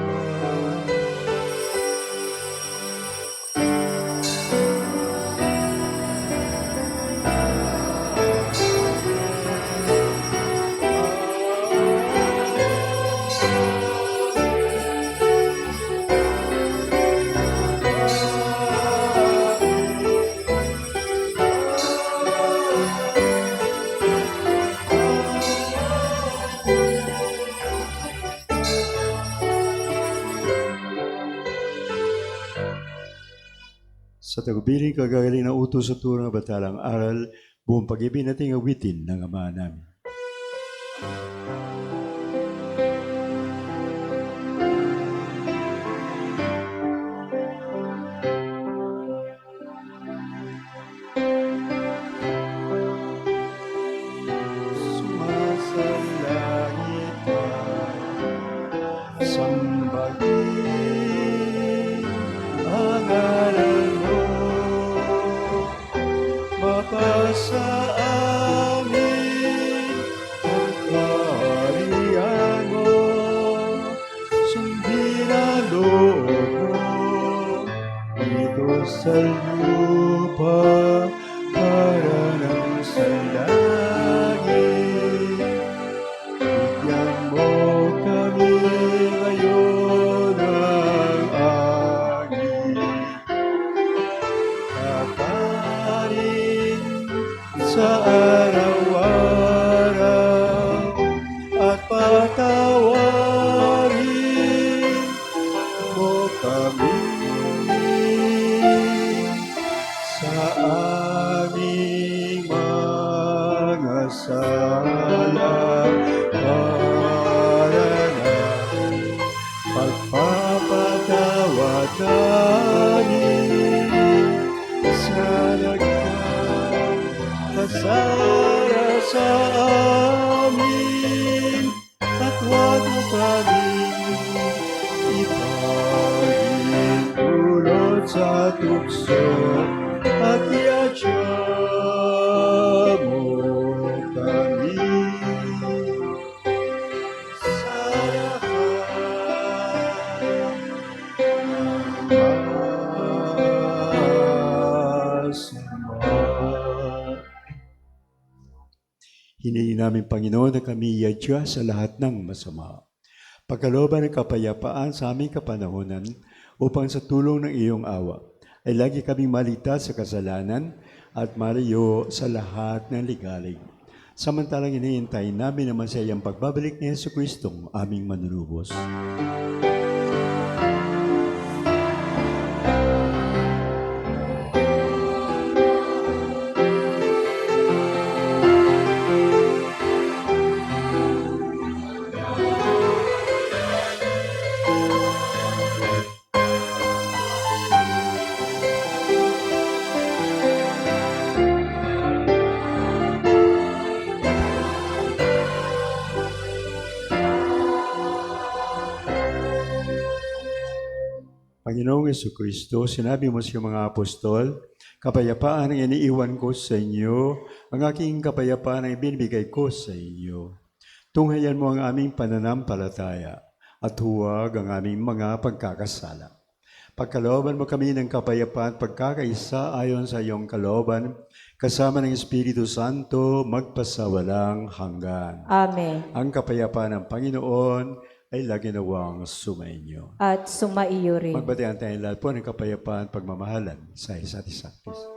Sa tagubiling kagagaling na utos sa turang na batalang aral, buong pag-ibig nating awitin ng Ama namin. Sumasalangit ka, sambahin ang ngalan mo, mapasa amin ang kaharian mo, sundin ang loob mo dito sa lupa para nang sa langit. Bigyan mo kami ngayon ng agit kakanin sa araw-araw at patawarin mo kami sa aming mga sala para na pagpapatawad namin sa nagkakasala sa amin, at huwag mo kaming ipahintulot sa tukso, at iadya mo kami sa lahat ng masama. Hinihingi namin, Panginoon, na kami iadya sa lahat ng masama. Pagkalooban ng kapayapaan sa aming kapanahonan, upang sa tulong ng iyong awa, ay lagi kaming maligtas sa kasalanan at malayo sa lahat ng ligalig. Samantalang hinihintay namin naman sa iyang pagbabalik ni Jesucristong aming manunubos. Panginoong Jesucristo, sinabi mo sa iyong mga apostol, kapayapaan ang iniiwan ko sa inyo, ang aking kapayapaan ang ibinibigay ko sa inyo. Tunghayan mo ang aming pananampalataya at huwag ang aming mga pagkakasala. Pagkalooban mo kami ng kapayapaan at pagkakaisa ayon sa iyong kalooban, kasama ng Espiritu Santo, magpasawalang hanggan. Amen. Ang kapayapaan ng Panginoon ay lagi nawang sumainyo. At sumaiyo rin. Magbatian tayong lahat po ng kapayapaan at pagmamahalan sa isa't isa. Please.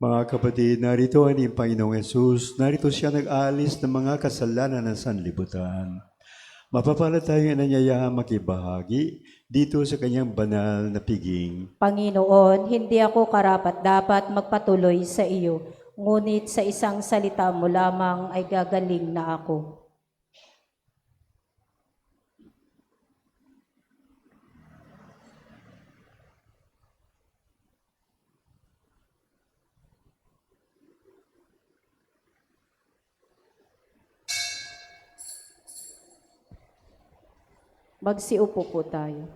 Mga kapatid, narito ang iyong Panginoong Yesus. Narito siya nag-aalis ng mga kasalanan ng sanlibutan. Mapapalad tayong inanyayahang makibahagi dito sa kanyang banal na piging. Panginoon, hindi ako karapat-dapat magpatuloy sa iyo, ngunit sa isang salita mo lamang ay gagaling na ako. Magsiupo po tayo.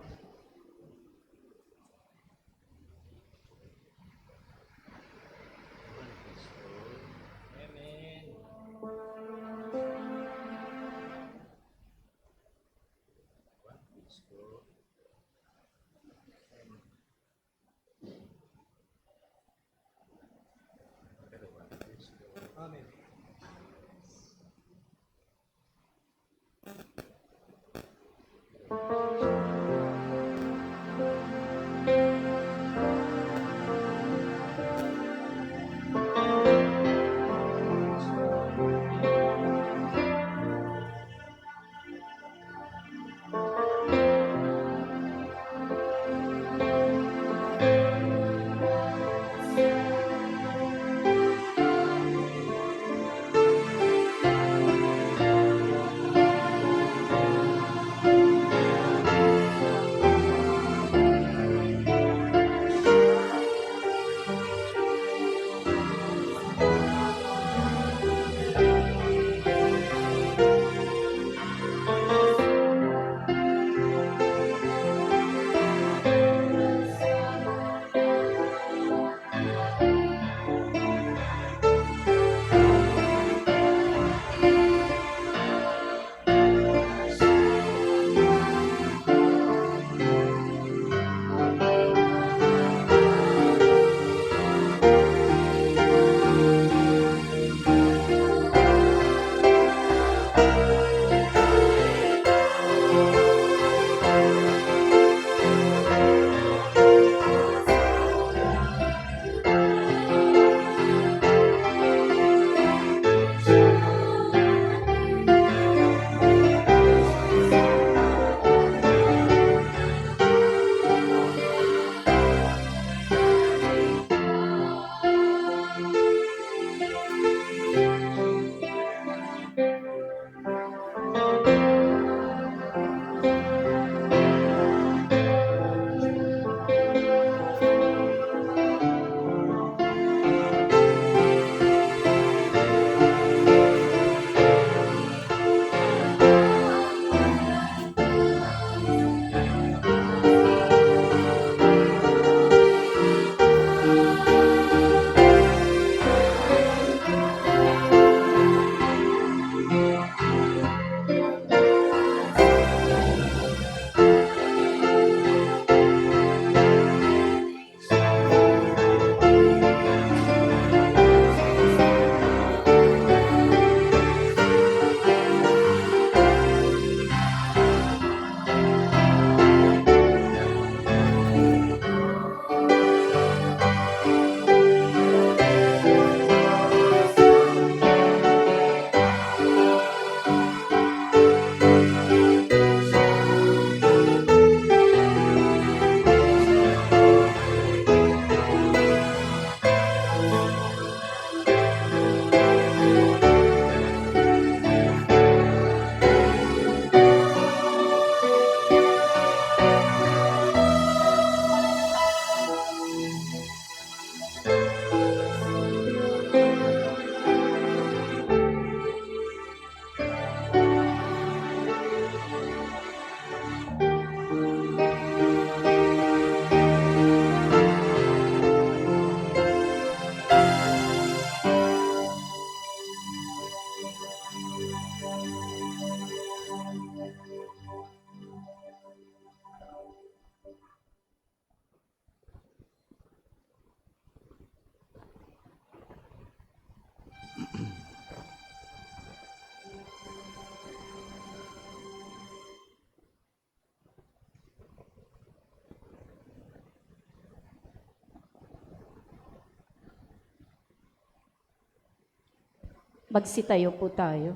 Magsitayo po tayo.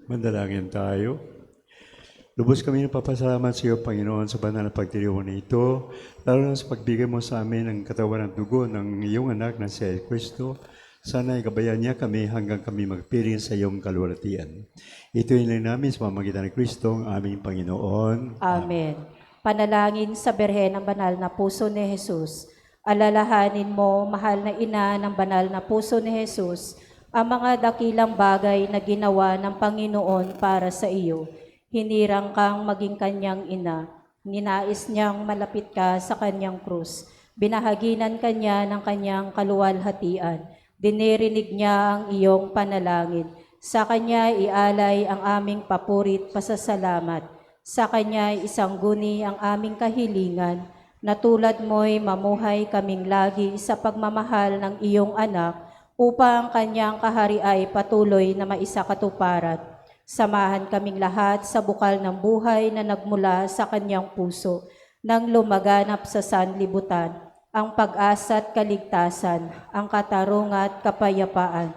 Mandalangin tayo. Lubos kami napapasalamat sa iyo, Panginoon, sa banal na pagdiriwang na ito, lalo na sa pagbigay mo sa amin ng katawan ng dugo ng iyong anak na si Kristo. Sana ikabayan niya kami hanggang kami magpiling sa iyong kalwalatian. Ito yung namin sa pamamagitan ni Kristo, ang aming Panginoon. Amen. Panalangin sa Birhen ng Banal na Puso ni Jesus. Alalahanin mo, mahal na ina ng Banal na Puso ni Jesus, ang mga dakilang bagay na ginawa ng Panginoon para sa iyo. Hinirang kang maging kanyang ina. Ninais niyang malapit ka sa kanyang krus. Binahaginan kanya ng kanyang kaluwalhatian. Dinirinig niya ang iyong panalangin. Sa kanya ialay ang aming papurit pasasalamat. Sa kanya isangguni ang aming kahilingan. Na tulad mo'y mamuhay kaming lagi sa pagmamahal ng iyong anak, upang kanyang kahari ay patuloy na maisakatuparan. Samahan kaming lahat sa bukal ng buhay na nagmula sa kanyang puso, nang lumaganap sa sanlibutan, ang pag-asa at kaligtasan, ang katarungan at kapayapaan.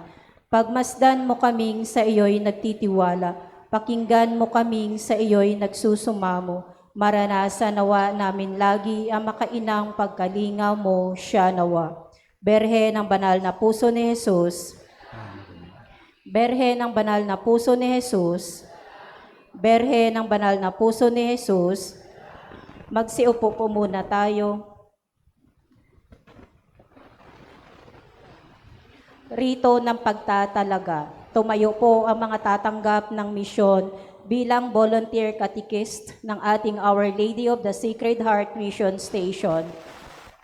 Pagmasdan mo kaming sa iyo'y nagtitiwala, pakinggan mo kaming sa iyo'y nagsusumamo, maranasan nawa namin lagi ang makainang pagkalingaw mo, siya nawa. Berhe ng Banal na Puso ni Jesus. Berhe ng Banal na Puso ni Jesus. Berhe ng Banal na Puso ni Jesus. Magsiupo po muna tayo. Rito ng pagtatalaga. Tumayo po ang mga tatanggap ng misyon bilang volunteer catechist ng ating Our Lady of the Sacred Heart Mission Station.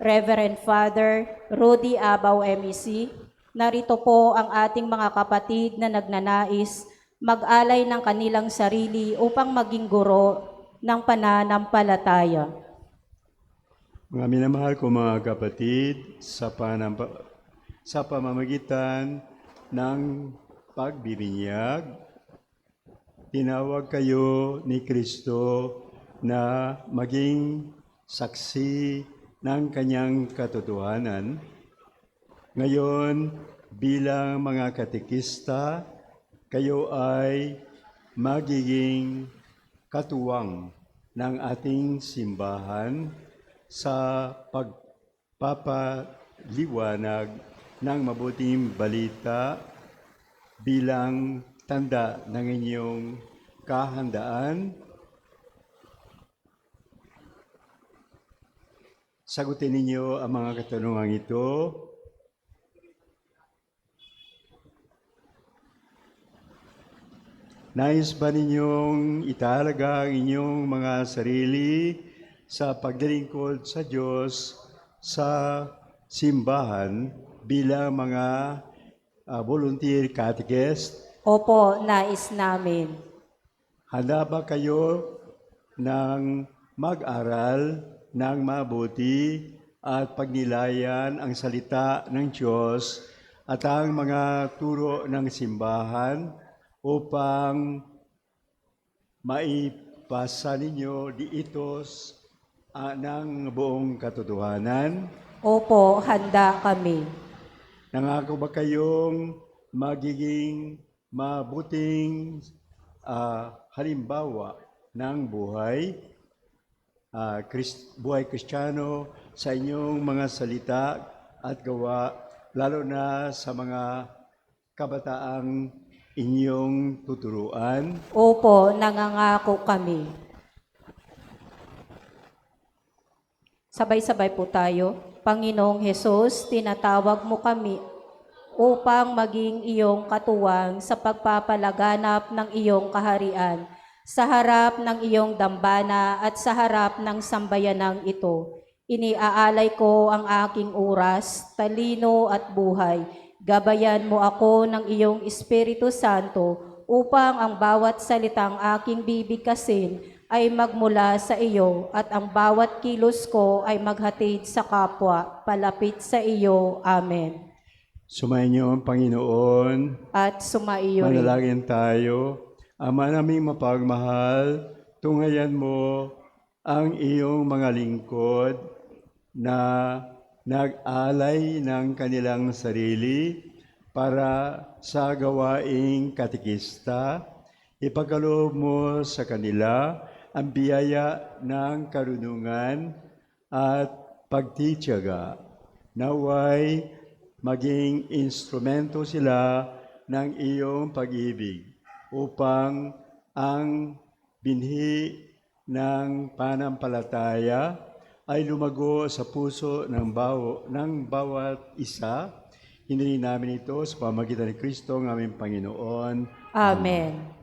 Reverend Father Rudy Abaw MEC, narito po ang ating mga kapatid na nagnanais mag-alay ng kanilang sarili upang maging guro ng pananampalataya. Mga minamahal ko mga kapatid, sa pamamagitan ng pagbibinyag, tinawag kayo ni Kristo na maging saksi ng kanyang katotohanan. Ngayon, bilang mga katekista, kayo ay magiging katuwang ng ating simbahan sa pagpapaliwanag ng mabuting balita bilang tanda ng inyong kahandaan. Sagutin ninyo ang mga katanungang ito. Nais ba ninyong italaga ang inyong mga sarili sa paglilingkod sa Diyos sa simbahan bilang mga volunteer catechist? Opo, nais namin. Handa ba kayo ng mag-aral ng mabuti at pagnilayan ang salita ng Diyos at ang mga turo ng simbahan upang maipasa ninyo dito ng buong katotohanan? Opo, handa kami. Nangako ba kayong magiging mabuting halimbawa ng buhay Kristiyano sa inyong mga salita at gawa, lalo na sa mga kabataang inyong tuturuan? Opo, nangangako kami. Sabay-sabay po tayo. Panginoong Hesus, tinatawag mo kami upang maging iyong katuwang sa pagpapalaganap ng iyong kaharian, sa harap ng iyong dambana at sa harap ng sambayanang ito. Iniaalay ko ang aking oras, talino at buhay. Gabayan mo ako ng iyong Espiritu Santo upang ang bawat salitang aking bibigkasin ay magmula sa iyo at ang bawat kilos ko ay maghatid sa kapwa, palapit sa iyo. Amen. Sumayin niyo ang Panginoon. At sumaiyo rin. Manalangin tayo. Ama naming mapagmahal, tunghayan mo ang iyong mga lingkod na nag-alay ng kanilang sarili para sa gawaing katikista. Ipagkaloob mo sa kanila ang biyaya ng karunungan at pagtitiyaga. Naway maging instrumento sila ng iyong pag-ibig upang ang binhi ng panampalataya ay lumago sa puso ng bawat isa. Hinili namin ito sa pamamagitan ni Kristo, ang aming Panginoon. Amen.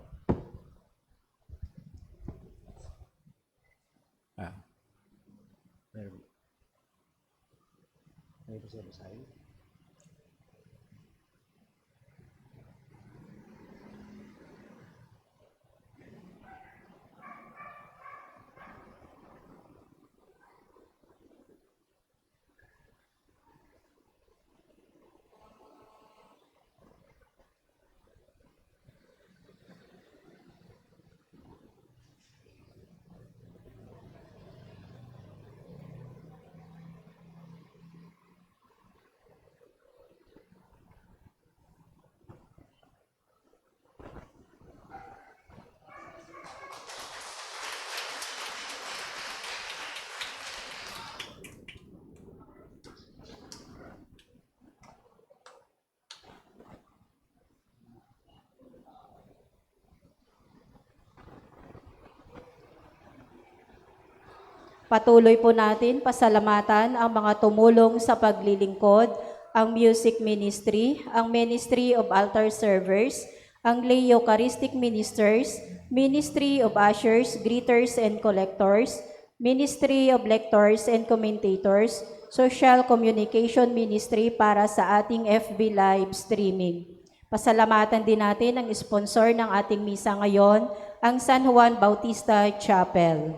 Patuloy po natin pasalamatan ang mga tumulong sa paglilingkod, ang music ministry, ang Ministry of Altar Servers, ang lay Eucharistic Ministers, Ministry of Ushers, Greeters and Collectors, Ministry of Lectors and Commentators, Social Communication Ministry para sa ating FB live streaming. Pasalamatan din natin ang sponsor ng ating misa ngayon, ang San Juan Bautista Chapel.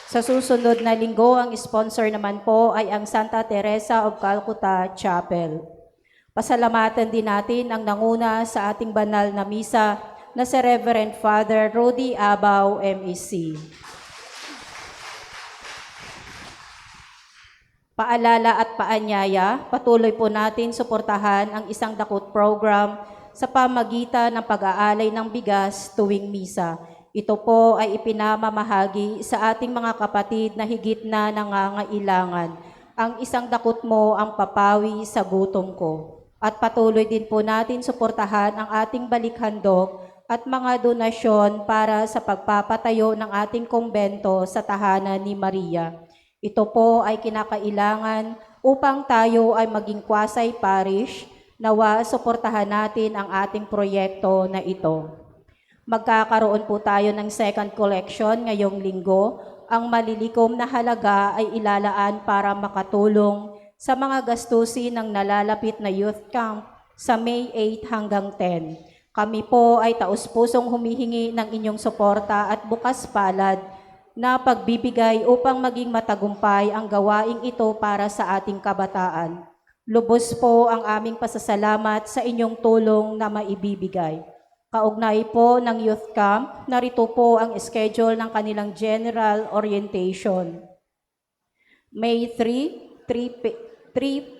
Sa susunod na linggo, ang sponsor naman po ay ang Santa Teresa of Calcutta Chapel. Pasalamatan din natin ang nanguna sa ating banal na misa na si Reverend Father Rudy Abaw, MEC. Paalala at paanyaya, patuloy po natin suportahan ang isang dakot program sa pamagitan ng pag-aalay ng bigas tuwing misa. Ito po ay ipinamamahagi sa ating mga kapatid na higit na nangangailangan. Ang isang dakot mo ang papawi sa gutom ko. At patuloy din po natin suportahan ang ating balikhandok at mga donasyon para sa pagpapatayo ng ating kumbento sa tahanan ni Maria. Ito po ay kinakailangan upang tayo ay maging Kwasay Parish. Nawa suportahan natin ang ating proyekto na ito. Magkakaroon po tayo ng second collection ngayong linggo. Ang malilikom na halaga ay ilalaan para makatulong sa mga gastusin ng nalalapit na youth camp sa May 8 hanggang 10. Kami po ay taus-pusong humihingi ng inyong suporta at bukas palad na pagbibigay upang maging matagumpay ang gawaing ito para sa ating kabataan. Lubos po ang aming pasasalamat sa inyong tulong na maibibigay. Kaugnay po ng youth camp, narito po ang schedule ng kanilang general orientation. May 3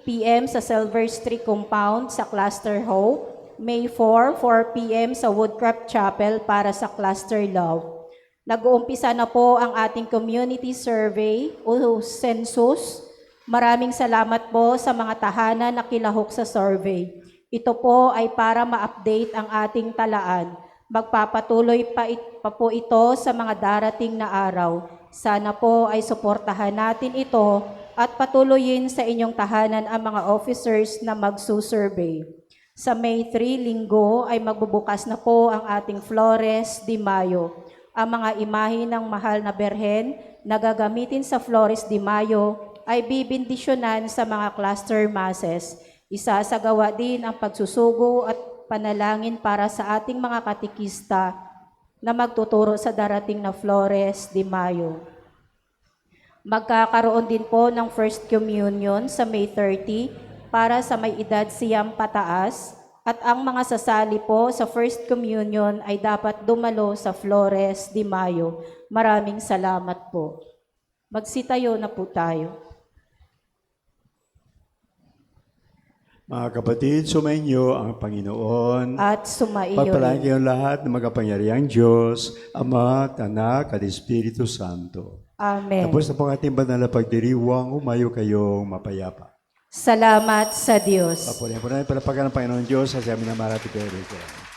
p.m. sa Silver Street Compound sa Cluster Hope. May 4 p.m. sa Woodcraft Chapel para sa Cluster Love. Nag-uumpisa na po ang ating community survey o census. Maraming salamat po sa mga tahanan na kilahok sa survey. Ito po ay para ma-update ang ating talaan. Magpapatuloy pa po ito sa mga darating na araw. Sana po ay suportahan natin ito at patuloyin sa inyong tahanan ang mga officers na magsusurvey. Sa May 3, linggo, ay magbubukas na po ang ating Flores de Mayo. Ang mga imahe ng mahal na berhen na gagamitin sa Flores de Mayo ay bibindisyonan sa mga cluster masses. Isasagawa din ang pagsusugo at panalangin para sa ating mga katikista na magtuturo sa darating na Flores de Mayo. Magkakaroon din po ng First Communion sa May 30 para sa may edad siyam pataas at ang mga sasali po sa First Communion ay dapat dumalo sa Flores de Mayo. Maraming salamat po. Magsitayo na po tayo. Mga kapatid, sumainyo ang Panginoon. At sumaiyo Pagpalain rin. kayo lahat ng magapangyarihang Diyos, Ama, at Anak, at Espiritu Santo. Amen. Tapos na po ang ating banal na pagdiriwang, umayo kayong mapayapa. Salamat sa Diyos. Papurihan po natin palapakan ng Panginoon Diyos sa amin na marati kayo rito.